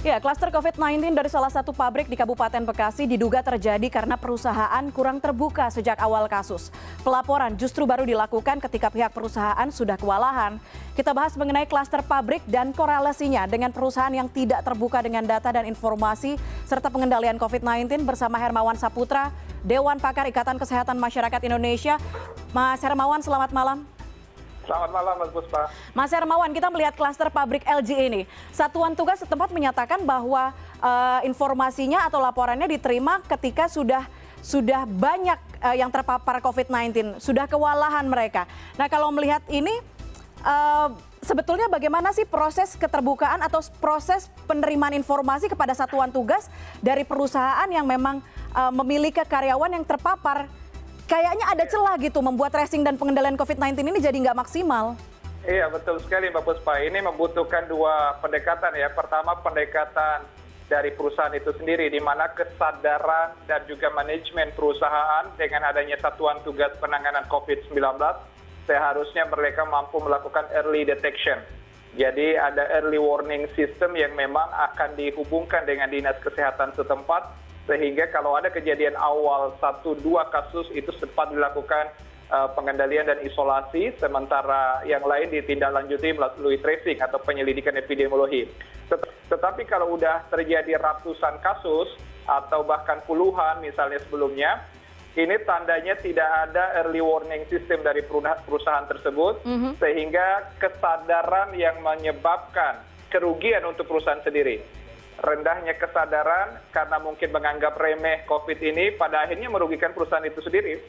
Ya, klaster COVID-19 dari salah satu pabrik di Kabupaten Bekasi diduga terjadi karena perusahaan kurang terbuka sejak awal kasus. Pelaporan justru baru dilakukan ketika pihak perusahaan sudah kewalahan. Kita bahas mengenai klaster pabrik dan korelasinya dengan perusahaan yang tidak terbuka dengan data dan informasi serta pengendalian COVID-19 bersama Hermawan Saputra, Dewan Pakar Ikatan Kesehatan Masyarakat Indonesia. Mas Hermawan, selamat malam. Selamat malam, Mas Puspa. Mas Hermawan, kita melihat klaster pabrik LG ini. Satuan tugas setempat menyatakan bahwa informasinya atau laporannya diterima ketika sudah banyak yang terpapar COVID-19, sudah kewalahan mereka. Nah, kalau melihat ini, sebetulnya bagaimana sih proses keterbukaan atau proses penerimaan informasi kepada satuan tugas dari perusahaan yang memang memiliki karyawan yang terpapar? Kayaknya ada celah gitu membuat tracing dan pengendalian COVID-19 ini jadi nggak maksimal. Iya, betul sekali Mbak Puspa. Ini membutuhkan dua pendekatan ya. Pertama, pendekatan dari perusahaan itu sendiri, di mana kesadaran dan juga manajemen perusahaan dengan adanya satuan tugas penanganan COVID-19, seharusnya mereka mampu melakukan early detection. Jadi ada early warning system yang memang akan dihubungkan dengan dinas kesehatan setempat, sehingga kalau ada kejadian awal 1-2 kasus itu cepat dilakukan pengendalian dan isolasi, sementara yang lain ditindaklanjuti melalui tracing atau penyelidikan epidemiologi. Tetapi kalau sudah terjadi ratusan kasus atau bahkan puluhan misalnya sebelumnya, ini tandanya tidak ada early warning system dari perusahaan tersebut, sehingga kesadaran yang menyebabkan kerugian untuk perusahaan sendiri. Rendahnya kesadaran karena mungkin menganggap remeh COVID ini pada akhirnya merugikan perusahaan itu sendiri.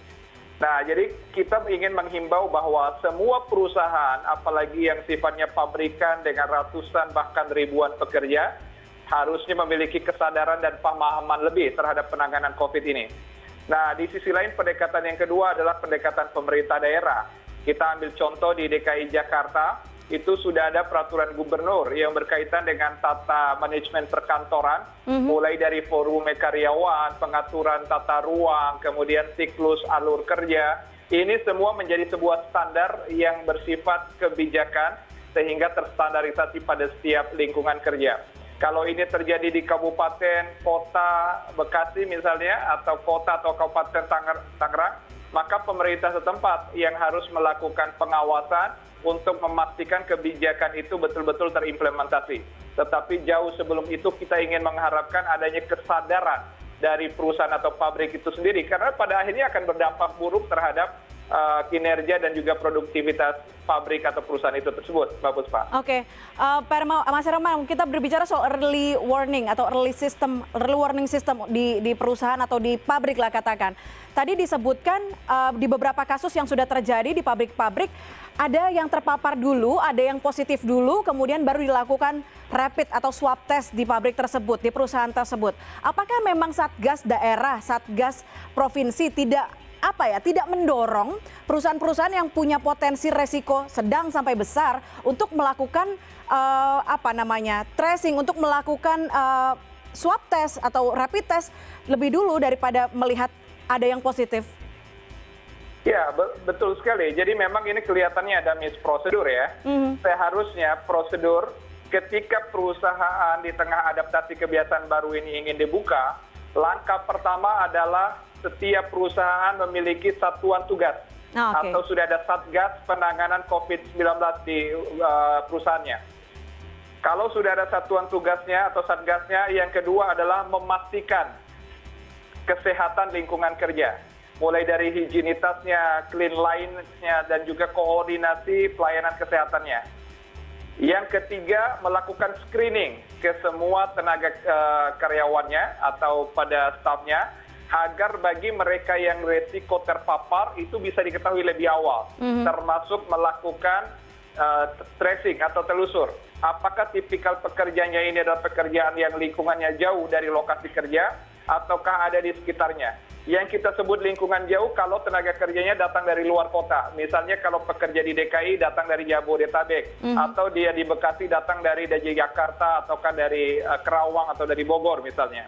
Nah, jadi kita ingin menghimbau bahwa semua perusahaan, apalagi yang sifatnya pabrikan dengan ratusan bahkan ribuan pekerja, harusnya memiliki kesadaran dan pemahaman lebih terhadap penanganan COVID ini. Nah, di sisi lain pendekatan yang kedua adalah pendekatan pemerintah daerah. Kita ambil contoh di DKI Jakarta, itu sudah ada peraturan gubernur yang berkaitan dengan tata manajemen perkantoran, mulai dari forum karyawan, pengaturan tata ruang, kemudian siklus alur kerja. Ini semua menjadi sebuah standar yang bersifat kebijakan sehingga terstandarisasi pada setiap lingkungan kerja. Kalau ini terjadi di kabupaten, kota Bekasi misalnya, atau kota atau kabupaten Tangerang, maka pemerintah setempat yang harus melakukan pengawasan untuk memastikan kebijakan itu betul-betul terimplementasi. Tetapi jauh sebelum itu kita ingin mengharapkan adanya kesadaran dari perusahaan atau pabrik itu sendiri, karena pada akhirnya akan berdampak buruk terhadap kinerja dan juga produktivitas pabrik atau perusahaan itu tersebut, Mbak Puspa. Oke, Mas Hermawan, kita berbicara soal early warning atau early warning system di perusahaan atau di pabrik lah katakan. Tadi disebutkan di beberapa kasus yang sudah terjadi di pabrik-pabrik, ada yang terpapar dulu, ada yang positif dulu, kemudian baru dilakukan rapid atau swab test di pabrik tersebut, di perusahaan tersebut. Apakah memang Satgas daerah, Satgas provinsi tidak mendorong perusahaan-perusahaan yang punya potensi resiko sedang sampai besar untuk melakukan tracing, untuk melakukan swab test atau rapid test lebih dulu daripada melihat ada yang positif? Ya, betul sekali. Jadi memang ini kelihatannya ada misprosedur ya. Seharusnya prosedur ketika perusahaan di tengah adaptasi kebiasaan baru ini ingin dibuka, langkah pertama adalah setiap perusahaan memiliki satuan tugas atau sudah ada Satgas penanganan COVID-19 di perusahaannya. Kalau sudah ada satuan tugasnya atau satgasnya, yang kedua adalah memastikan kesehatan lingkungan kerja. Mulai dari higienitasnya, clean line-nya, dan juga koordinasi pelayanan kesehatannya. Yang ketiga, melakukan screening ke semua tenaga karyawannya atau pada stafnya, agar bagi mereka yang risiko terpapar itu bisa diketahui lebih awal, termasuk melakukan tracing atau telusur. Apakah tipikal pekerjaannya ini adalah pekerjaan yang lingkungannya jauh dari lokasi kerja, ataukah ada di sekitarnya. Yang kita sebut lingkungan jauh kalau tenaga kerjanya datang dari luar kota. Misalnya kalau pekerja di DKI datang dari Jabodetabek, atau dia di Bekasi datang dari Jakarta, ataukah dari Kerawang atau dari Bogor misalnya.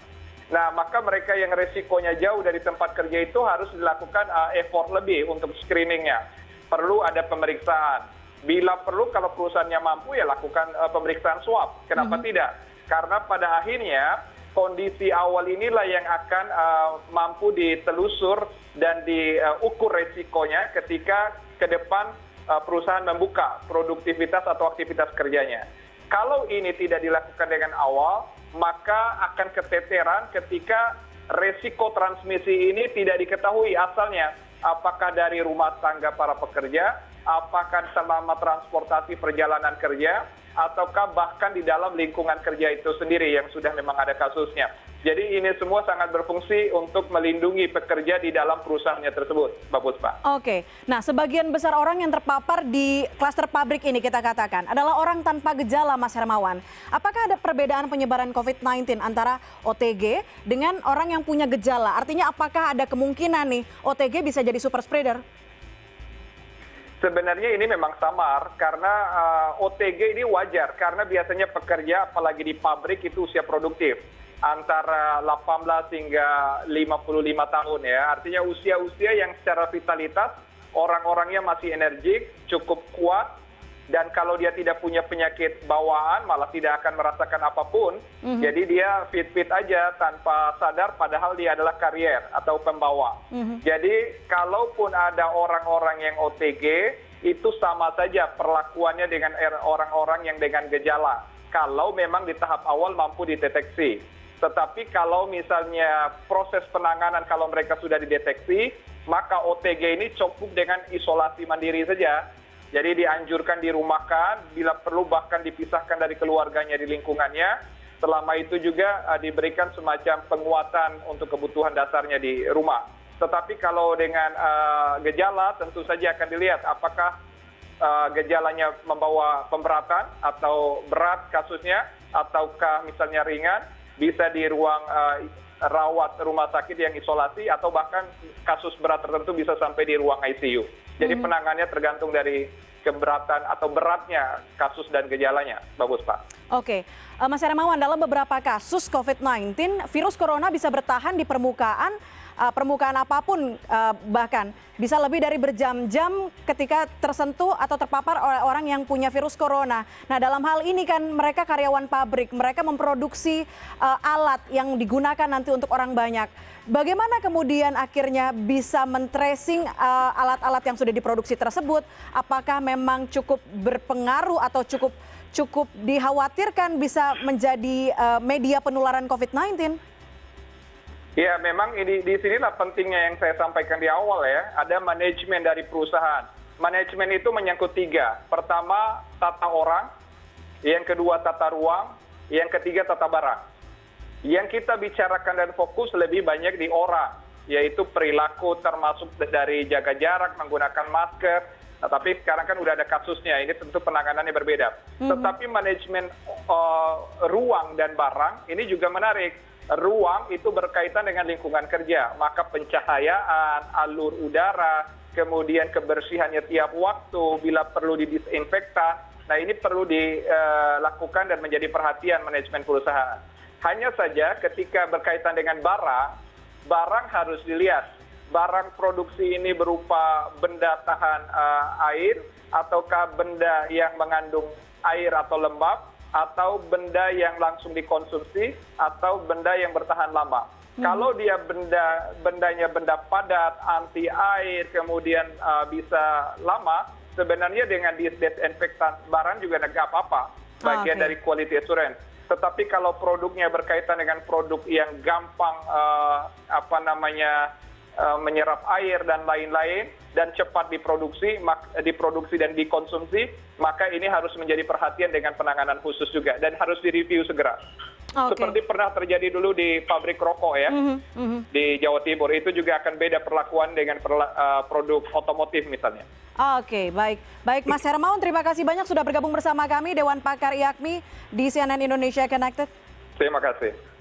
Nah, maka mereka yang resikonya jauh dari tempat kerja itu harus dilakukan effort lebih untuk screeningnya. Perlu ada pemeriksaan. Bila perlu, kalau perusahaannya mampu ya lakukan pemeriksaan swab. Kenapa tidak? Karena pada akhirnya kondisi awal inilah yang akan mampu ditelusur dan diukur resikonya ketika ke depan perusahaan membuka produktivitas atau aktivitas kerjanya. Kalau ini tidak dilakukan dengan awal, maka akan keteteran ketika resiko transmisi ini tidak diketahui asalnya. Apakah dari rumah tangga para pekerja, apakah selama transportasi perjalanan kerja, ataukah bahkan di dalam lingkungan kerja itu sendiri yang sudah memang ada kasusnya. Jadi ini semua sangat berfungsi untuk melindungi pekerja di dalam perusahaannya tersebut, Mbak Puspa. Oke, nah sebagian besar orang yang terpapar di klaster pabrik ini kita katakan adalah orang tanpa gejala, Mas Hermawan. Apakah ada perbedaan penyebaran COVID-19 antara OTG dengan orang yang punya gejala? Artinya apakah ada kemungkinan nih OTG bisa jadi super spreader? Sebenarnya ini memang samar karena OTG ini wajar karena biasanya pekerja apalagi di pabrik itu usia produktif antara 18 hingga 55 tahun ya. Artinya usia-usia yang secara vitalitas orang-orangnya masih energik, cukup kuat, dan kalau dia tidak punya penyakit bawaan malah tidak akan merasakan apapun. Jadi dia fit-fit aja tanpa sadar padahal dia adalah karier atau pembawa. Jadi kalaupun ada orang-orang yang OTG itu sama saja perlakuannya dengan orang-orang yang dengan gejala. Kalau memang di tahap awal mampu dideteksi. Tetapi kalau misalnya proses penanganan kalau mereka sudah dideteksi, maka OTG ini cukup dengan isolasi mandiri saja. Jadi dianjurkan dirumahkan, bila perlu bahkan dipisahkan dari keluarganya di lingkungannya. Selama itu juga diberikan semacam penguatan untuk kebutuhan dasarnya di rumah. Tetapi kalau dengan gejala tentu saja akan dilihat apakah gejalanya membawa pemberatan atau berat kasusnya, ataukah misalnya ringan, bisa di ruang rawat rumah sakit yang isolasi, atau bahkan kasus berat tertentu bisa sampai di ruang ICU. Jadi penanganannya tergantung dari keberatan atau beratnya kasus dan gejalanya, Mbak Puspa. Oke, Mas Hermawan, dalam beberapa kasus COVID-19, virus corona bisa bertahan di permukaan apapun, bahkan bisa lebih dari berjam-jam ketika tersentuh atau terpapar oleh orang yang punya virus corona. Nah, dalam hal ini kan mereka karyawan pabrik, mereka memproduksi alat yang digunakan nanti untuk orang banyak. Bagaimana kemudian akhirnya bisa men-tracing alat-alat yang sudah diproduksi tersebut? Apakah memang cukup berpengaruh atau cukup dikhawatirkan bisa menjadi media penularan COVID-19? Ya, memang di sinilah pentingnya yang saya sampaikan di awal ya. Ada manajemen dari perusahaan. Manajemen itu menyangkut 3. Pertama, tata orang. Yang kedua, tata ruang. Yang ketiga, tata barang. Yang kita bicarakan dan fokus lebih banyak di orang, yaitu perilaku termasuk dari jaga jarak, menggunakan masker. Tapi sekarang kan udah ada kasusnya, ini tentu penanganannya berbeda. Tetapi manajemen ruang dan barang ini juga menarik. Ruang itu berkaitan dengan lingkungan kerja, maka pencahayaan, alur udara, kemudian kebersihannya tiap waktu, bila perlu didisinfektan. Nah, ini perlu dilakukan dan menjadi perhatian manajemen perusahaan. Hanya saja ketika berkaitan dengan barang harus dilihat. Barang produksi ini berupa benda tahan air, ataukah benda yang mengandung air atau lembab, atau benda yang langsung dikonsumsi, atau benda yang bertahan lama. Kalau dia bendanya benda padat, anti air, kemudian bisa lama, sebenarnya dengan disinfektan barang juga nggak apa-apa, bagian dari quality assurance. Tetapi kalau produknya berkaitan dengan produk yang gampang menyerap air dan lain-lain, dan cepat diproduksi dan dikonsumsi, maka ini harus menjadi perhatian dengan penanganan khusus juga dan harus direview segera. Seperti pernah terjadi dulu di pabrik rokok ya, di Jawa Timur, itu juga akan beda perlakuan dengan produk otomotif misalnya. Oke, baik. Baik, Mas Hermawan, terima kasih banyak sudah bergabung bersama kami, Dewan Pakar IAKMI di CNN Indonesia Connected. Terima kasih.